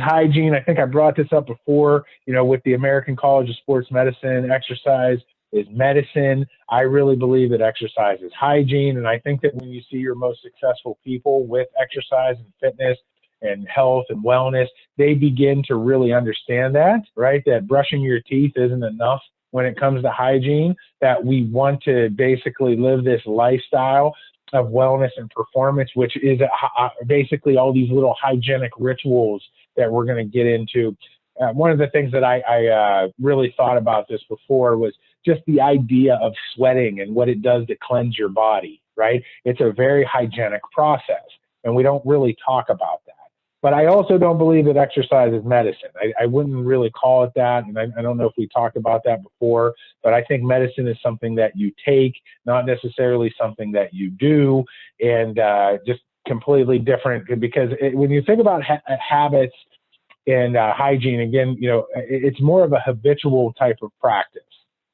hygiene. I think I brought this up before, with the American College of Sports Medicine, exercise is medicine. I really believe that exercise is hygiene. And I think that when you see your most successful people with exercise and fitness and health and wellness, they begin to really understand that, right? That brushing your teeth isn't enough when it comes to hygiene, that we want to basically live this lifestyle of wellness and performance, which is basically all these little hygienic rituals that we're going to get into. One of the things that I really thought about this before was just the idea of sweating and what it does to cleanse your body, right? It's a very hygienic process, and we don't really talk about that. But I also don't believe that exercise is medicine. I wouldn't really call it that, and I don't know if we talked about that before, but I think medicine is something that you take, not necessarily something that you do, and just completely different. Because when you think about habits and hygiene, again, it's more of a habitual type of practice,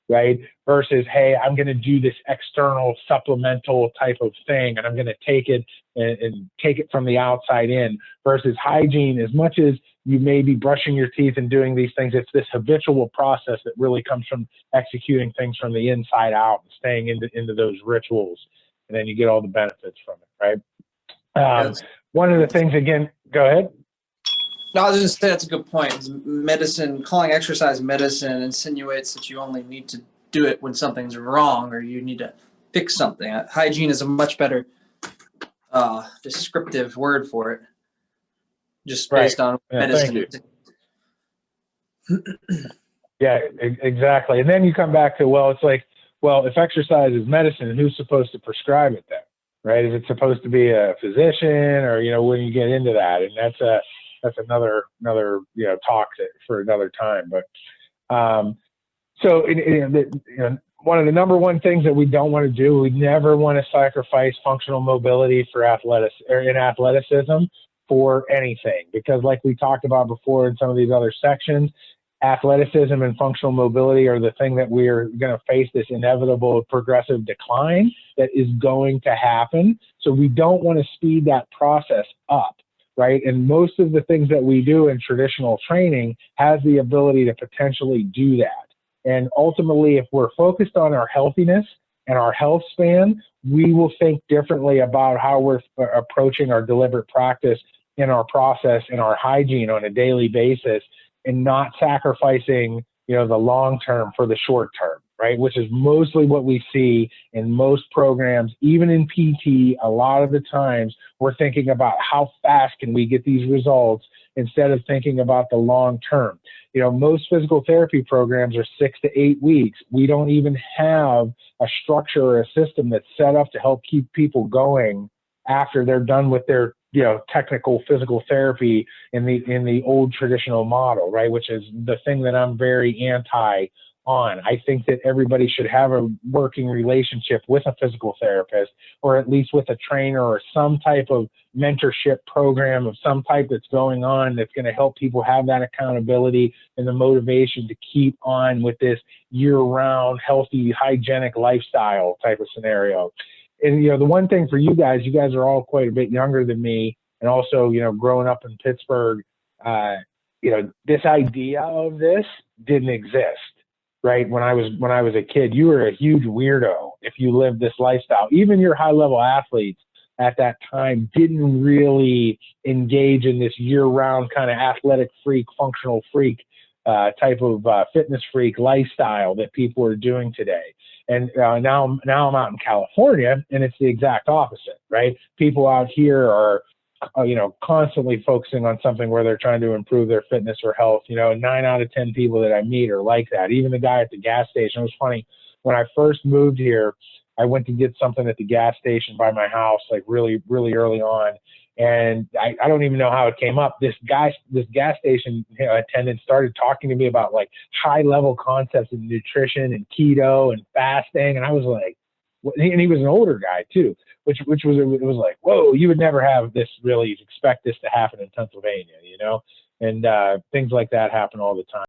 right? Versus, hey, I'm going to do this external supplemental type of thing, and I'm going to take it and take it from the outside in. Versus hygiene, as much as you may be brushing your teeth and doing these things, it's this habitual process that really comes from executing things from the inside out and staying into those rituals, and then you get all the benefits from it, right? One of the things, again, go ahead. No, I was just saying that's a good point. Medicine, calling exercise medicine insinuates that you only need to do it when something's wrong or you need to fix something. Hygiene is a much better descriptive word for it, just based on medicine. Yeah, exactly. And then you come back to, if exercise is medicine, who's supposed to prescribe it then, right? Is it supposed to be a physician, or, when you get into that? And that's another talk for another time. But one of the number one things that we don't want to do, we never want to sacrifice functional mobility for athleticism for anything, because like we talked about before in some of these other sections, athleticism and functional mobility are the thing that we are going to face this inevitable progressive decline that is going to happen. So we don't want to speed that process up. Right. And most of the things that we do in traditional training has the ability to potentially do that. And ultimately, if we're focused on our healthiness and our health span, we will think differently about how we're approaching our deliberate practice in our process and our hygiene on a daily basis, and not sacrificing, the long term for the short term. Right, which is mostly what we see in most programs, even in PT. A lot of the times we're thinking about how fast can we get these results instead of thinking about the long term. Most physical therapy programs are 6 to 8 weeks. We don't even have a structure or a system that's set up to help keep people going after they're done with their technical physical therapy in the old traditional model, right? Which is the thing that I'm very anti on. I think that everybody should have a working relationship with a physical therapist, or at least with a trainer, or some type of mentorship program of some type that's going on that's going to help people have that accountability and the motivation to keep on with this year-round, healthy, hygienic lifestyle type of scenario. And, the one thing for you guys are all quite a bit younger than me, and also, growing up in Pittsburgh, this idea of this didn't exist. Right. When I was a kid, you were a huge weirdo if you lived this lifestyle. Even your high level athletes at that time didn't really engage in this year round kind of athletic freak, functional freak type of fitness freak lifestyle that people are doing today. And now I'm out in California, and it's the exact opposite. Right. People out here are constantly focusing on something where they're trying to improve their fitness or health. 9 out of 10 people that I meet are like that. Even the guy at the gas station. It was funny. When I first moved here, I went to get something at the gas station by my house, like really, really early on. And I don't even know how it came up. This gas station attendant started talking to me about like high level concepts of nutrition and keto and fasting. And I was like, and he was an older guy too, which was, it was like, whoa, you would never have this, really expect this to happen in Pennsylvania, and things like that happen all the time.